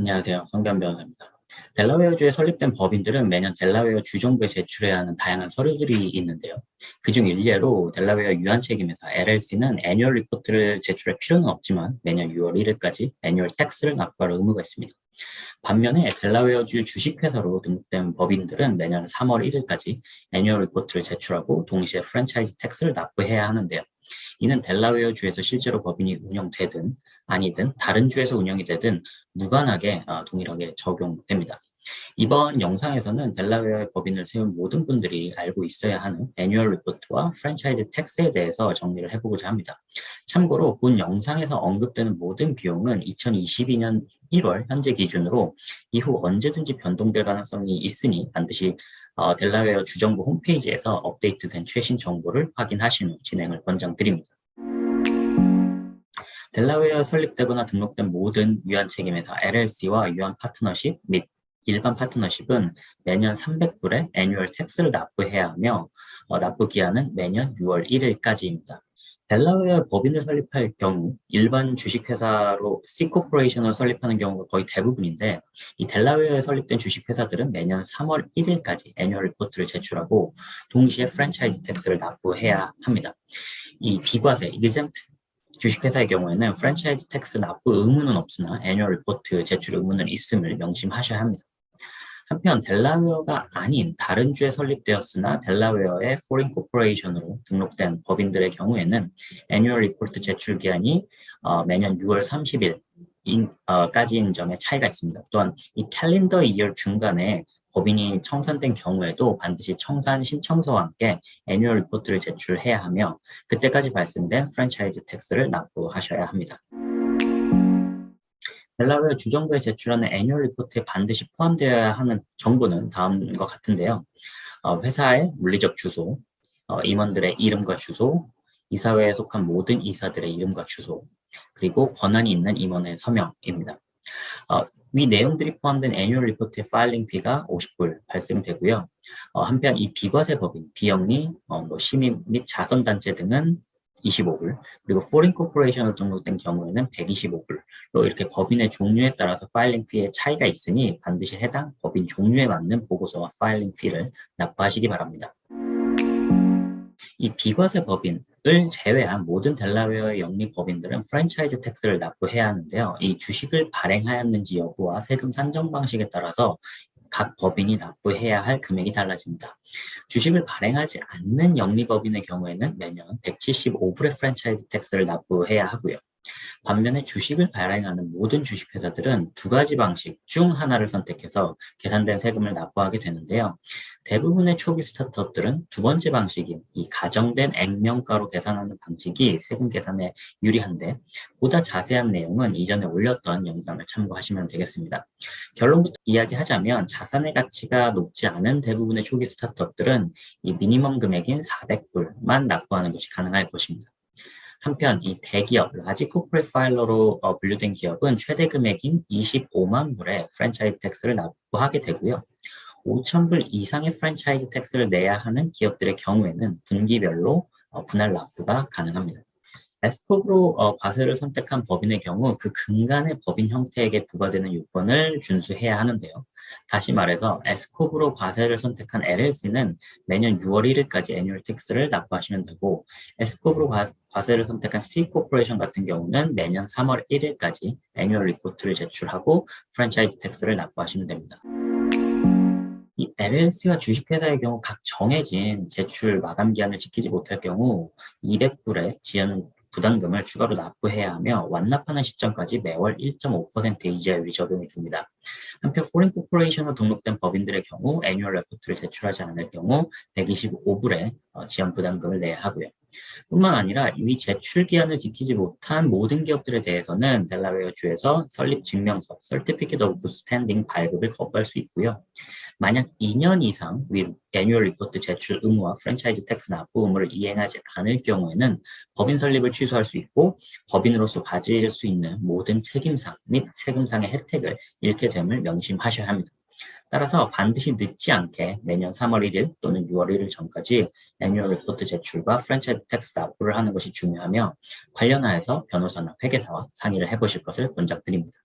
안녕하세요. 성변 변호사입니다. 델라웨어주에 설립된 법인들은 매년 델라웨어 주정부에 제출해야 하는 다양한 서류들이 있는데요. 그중 일례로 델라웨어 유한책임회사 LLC는 애뉴얼 리포트를 제출할 필요는 없지만 매년 6월 1일까지 애뉴얼 텍스를 납부할 의무가 있습니다. 반면에 델라웨어주 주식회사로 등록된 법인들은 매년 3월 1일까지 애뉴얼 리포트를 제출하고 동시에 프랜차이즈 텍스를 납부해야 하는데요. 이는 델라웨어 주에서 실제로 법인이 운영되든 아니든 다른 주에서 운영이 되든 무관하게 동일하게 적용됩니다. 이번 영상에서는 델라웨어의 법인을 세운 모든 분들이 알고 있어야 하는 애뉴얼 리포트와 프랜차이즈 텍스에 대해서 정리를 해보고자 합니다. 참고로 본 영상에서 언급되는 모든 비용은 2022년 1월 현재 기준으로 이후 언제든지 변동될 가능성이 있으니 반드시 델라웨어 주정부 홈페이지에서 업데이트된 최신 정보를 확인하신 후 진행을 권장드립니다. 델라웨어에 설립되거나 등록된 모든 유한책임회사 LLC와 유한 파트너십 및 일반 파트너십은 매년 300불의 애뉴얼 텍스를 납부해야 하며 납부 기한은 매년 6월 1일까지입니다. 델라웨어 법인을 설립할 경우 일반 주식회사로 C코퍼레이션을 설립하는 경우가 거의 대부분인데 이 델라웨어에 설립된 주식회사들은 매년 3월 1일까지 애뉴얼 리포트를 제출하고 동시에 프랜차이즈 텍스를 납부해야 합니다. 이 비과세, exempt 주식회사의 경우에는 프랜차이즈 텍스 납부 의무는 없으나 애뉴얼 리포트 제출 의무는 있음을 명심하셔야 합니다. 한편 델라웨어가 아닌 다른 주에 설립되었으나 델라웨어의 포린 코퍼레이션으로 등록된 법인들의 경우에는 애뉴얼 리포트 제출 기한이 매년 6월 30일 까지인 점에 차이가 있습니다. 또한 이 캘린더 이어 중간에 법인이 청산된 경우에도 반드시 청산 신청서와 함께 애뉴얼 리포트를 제출해야 하며 그때까지 발생된 프랜차이즈 텍스를 납부하셔야 합니다. 델라웨어 주정부에 제출하는 애뉴얼 리포트에 반드시 포함되어야 하는 정보는 다음과 같은데요. 회사의 물리적 주소, 임원들의 이름과 주소, 이사회에 속한 모든 이사들의 이름과 주소, 그리고 권한이 있는 임원의 서명입니다. 위 내용들이 포함된 애뉴얼 리포트의 파일링 피가 50불 발생되고요. 한편 이 비과세 법인, 비영리, 시민 및 자선단체 등은 25불, 그리고 포린 코퍼레이션으로 등록된 경우에는 125불로 이렇게 법인의 종류에 따라서 파일링 피의 차이가 있으니 반드시 해당 법인 종류에 맞는 보고서와 파일링 피를 납부하시기 바랍니다. 이 비과세 법인을 제외한 모든 델라웨어의 영리 법인들은 프랜차이즈 텍스를 납부해야 하는데요. 이 주식을 발행하였는지 여부와 세금 산정 방식에 따라서 각 법인이 납부해야 할 금액이 달라집니다. 주식을 발행하지 않는 영리법인의 경우에는 매년 175불의 프랜차이즈 텍스를 납부해야 하고요. 반면에 주식을 발행하는 모든 주식회사들은 두 가지 방식 중 하나를 선택해서 계산된 세금을 납부하게 되는데요. 대부분의 초기 스타트업들은 두 번째 방식인 이 가정된 액면가로 계산하는 방식이 세금 계산에 유리한데 보다 자세한 내용은 이전에 올렸던 영상을 참고하시면 되겠습니다. 결론부터 이야기하자면 자산의 가치가 높지 않은 대부분의 초기 스타트업들은 이 미니멈 금액인 400불만 납부하는 것이 가능할 것입니다. 한편 이 대기업, 라지 코퍼레이트 파일러로 분류된 기업은 최대 금액인 25만 불의 프랜차이즈 텍스를 납부하게 되고요. 5,000불 이상의 프랜차이즈 텍스를 내야 하는 기업들의 경우에는 분기별로 분할 납부가 가능합니다. S컵으로 과세를 선택한 법인의 경우 그 근간의 법인 형태에게 부과되는 요건을 준수해야 하는데요. 다시 말해서 S컵으로 과세를 선택한 LLC는 매년 6월 1일까지 애뉴얼 텍스를 납부하시면 되고 S컵으로 과세를 선택한 C코퍼레이션 같은 경우는 매년 3월 1일까지 애뉴얼 리포트를 제출하고 프랜차이즈 텍스를 납부하시면 됩니다. 이 LLC와 주식회사의 경우 각 정해진 제출 마감 기한을 지키지 못할 경우 200불의 지연 부담금을 추가로 납부해야 하며 완납하는 시점까지 매월 1.5%의 이자율이 적용이 됩니다. 한편 포린 코퍼레이션으로 등록된 법인들의 경우 애뉴얼 레포트를 제출하지 않을 경우 125불의 지연 부담금을 내야 하고요. 뿐만 아니라 위 제출 기한을 지키지 못한 모든 기업들에 대해서는 델라웨어 주에서 설립 증명서 Certificate of Good Standing 발급을 거부할 수 있고요. 만약 2년 이상 위 애뉴얼 리포트 제출 의무와 프랜차이즈 텍스 납부 의무를 이행하지 않을 경우에는 법인 설립을 취소할 수 있고 법인으로서 가질 수 있는 모든 책임상 및 세금상의 혜택을 잃게 됨을 명심하셔야 합니다. 따라서 반드시 늦지 않게 매년 3월 1일 또는 6월 1일 전까지 애뉴얼 리포트 제출과 프랜차이즈 텍스 납부를 하는 것이 중요하며 관련하여서 변호사나 회계사와 상의를 해보실 것을 권장드립니다.